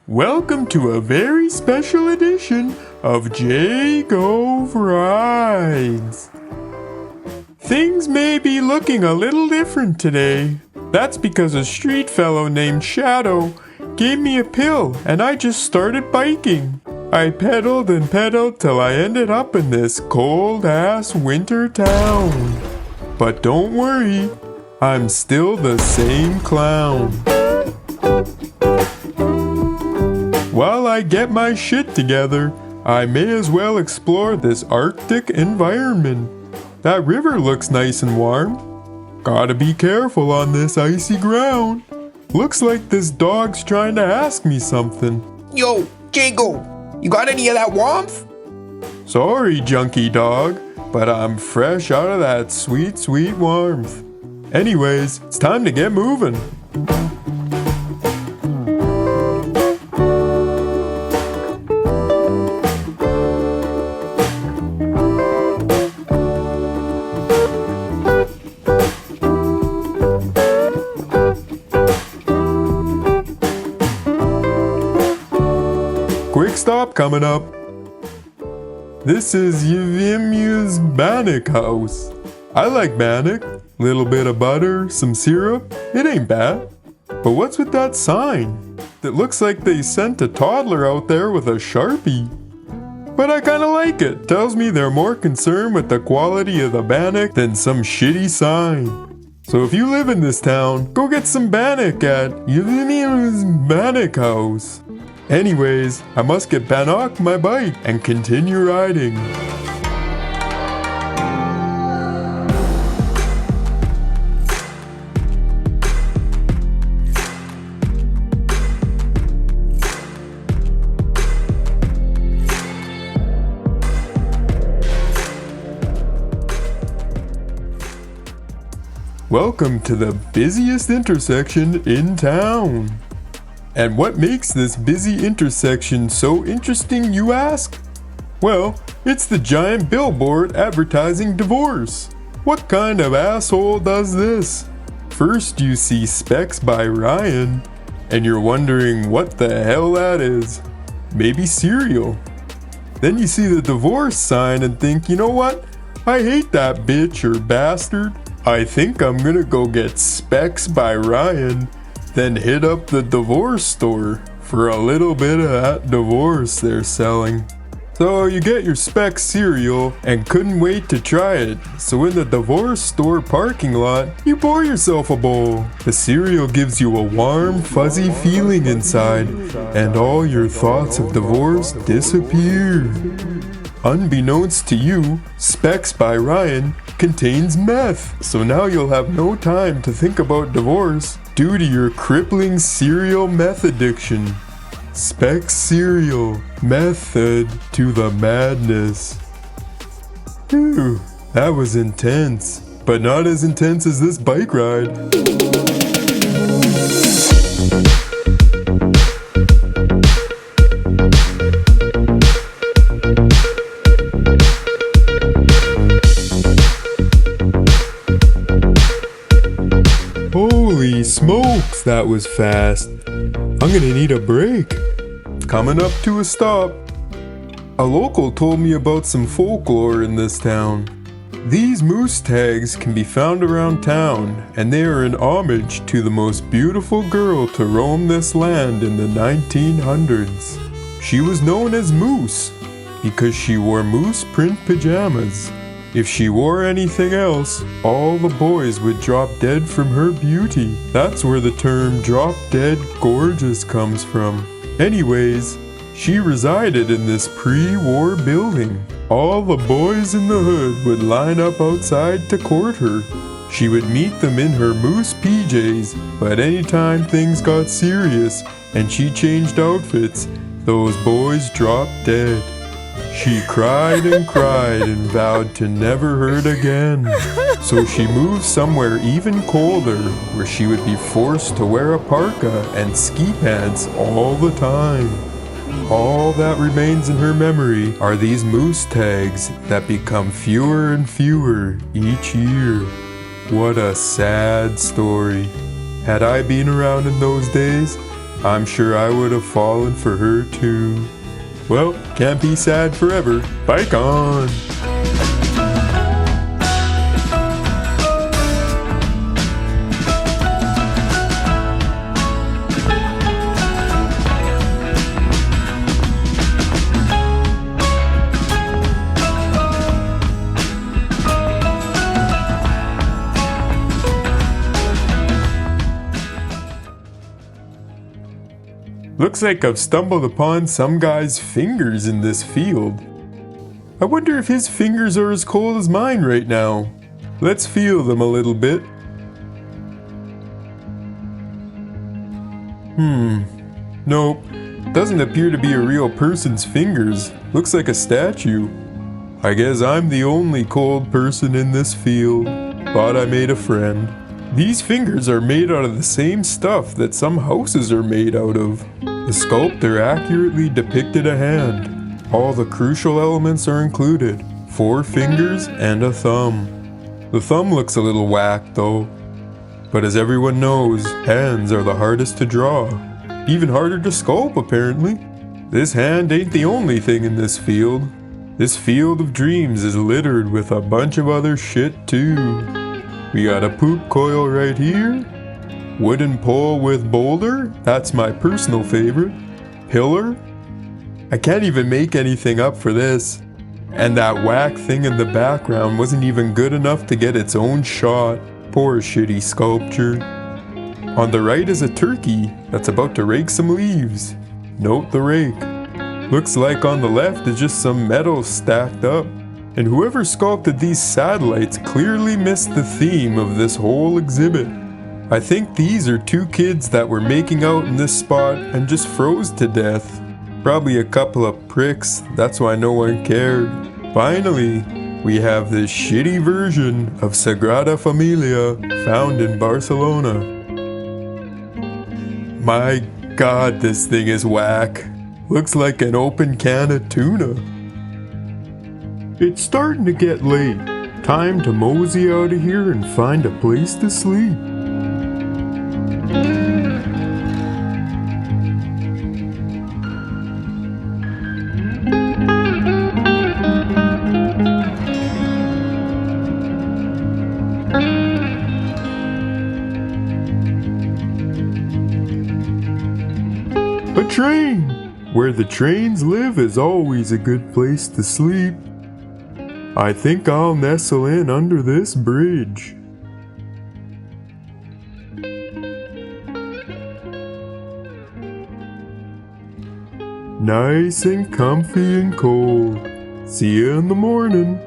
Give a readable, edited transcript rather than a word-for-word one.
Welcome to a very special edition of Jay Gove Rides. Things may be looking a little different today. That's because a street fellow named Shadow gave me a pill and I just started biking. I pedaled and pedaled till I ended up in this cold-ass winter town. But don't worry, I'm still the same clown. While I get my shit together, I may as well explore this Arctic environment. That river looks nice and warm. Gotta be careful on this icy ground. Looks like this dog's trying to ask me something. Yo, Jay Gove, you got any of that warmth? Sorry, junkie dog, but I'm fresh out of that sweet, sweet warmth. Anyways, it's time to get moving. Quick stop coming up. This is Yvimya's bannock house. I like bannock. Little bit of butter, some syrup. It ain't bad. But what's with that sign? It looks like they sent a toddler out there with a Sharpie. But I kinda like it. Tells me they're more concerned with the quality of the bannock than some shitty sign. So if you live in this town, go get some bannock at Yvimya's bannock house. Anyways, I must get back my bike and continue riding. Welcome to the busiest intersection in town. And what makes this busy intersection so interesting, you ask? Well, it's the giant billboard advertising divorce. What kind of asshole does this? First you see Specs by Ryan, and you're wondering what the hell that is. Maybe cereal. Then you see the divorce sign and think, you know what? I hate that bitch or bastard. I think I'm gonna go get Specs by Ryan. Then hit up the divorce store for a little bit of that divorce they're selling. So you get your Specs cereal and couldn't wait to try it. So in the divorce store parking lot, you pour yourself a bowl. The cereal gives you a warm, fuzzy feeling inside, and all your thoughts of divorce disappear. Unbeknownst to you, Specs by Ryan contains meth. So now you'll have no time to think about divorce due to your crippling cereal meth addiction. Specs cereal, method to the madness. Phew, that was intense, but not as intense as this bike ride. Holy smokes, that was fast. I'm gonna need a break. Coming up to a stop. A local told me about some folklore in this town. These moose tags can be found around town, and they are an homage to the most beautiful girl to roam this land in the 1900s. She was known as Moose because she wore moose print pajamas. If she wore anything else, all the boys would drop dead from her beauty. That's where the term drop dead gorgeous comes from. Anyways, she resided in this pre-war building. All the boys in the hood would line up outside to court her. She would meet them in her moose PJs, but anytime things got serious and she changed outfits, those boys dropped dead. She cried and cried and vowed to never hurt again. So she moved somewhere even colder, where she would be forced to wear a parka and ski pants all the time. All that remains in her memory are these moose tags that become fewer and fewer each year. What a sad story. Had I been around in those days, I'm sure I would have fallen for her too. Well, can't be sad forever. Bike on! Looks like I've stumbled upon some guy's fingers in this field. I wonder if his fingers are as cold as mine right now. Let's feel them a little bit. Nope. Doesn't appear to be a real person's fingers. Looks like a statue. I guess I'm the only cold person in this field. Thought I made a friend. These fingers are made out of the same stuff that some houses are made out of. The sculptor accurately depicted a hand. All the crucial elements are included. 4 fingers and a thumb. The thumb looks a little whack though. But as everyone knows, hands are the hardest to draw. Even harder to sculpt apparently. This hand ain't the only thing in this field. This field of dreams is littered with a bunch of other shit too. We got a poop coil right here. Wooden pole with boulder, that's my personal favorite. Pillar. I can't even make anything up for this. And that whack thing in the background wasn't even good enough to get its own shot. Poor shitty sculpture. On the right is a turkey that's about to rake some leaves. Note the rake. Looks like on the left is just some metal stacked up. And whoever sculpted these satellites clearly missed the theme of this whole exhibit. I think these are 2 kids that were making out in this spot and just froze to death. Probably a couple of pricks, that's why no one cared. Finally, we have this shitty version of Sagrada Familia found in Barcelona. My god, this thing is whack. Looks like an open can of tuna. It's starting to get late. Time to mosey out of here and find a place to sleep. A train! Where the trains live is always a good place to sleep. I think I'll nestle in under this bridge. Nice and comfy and cold. See you in the morning.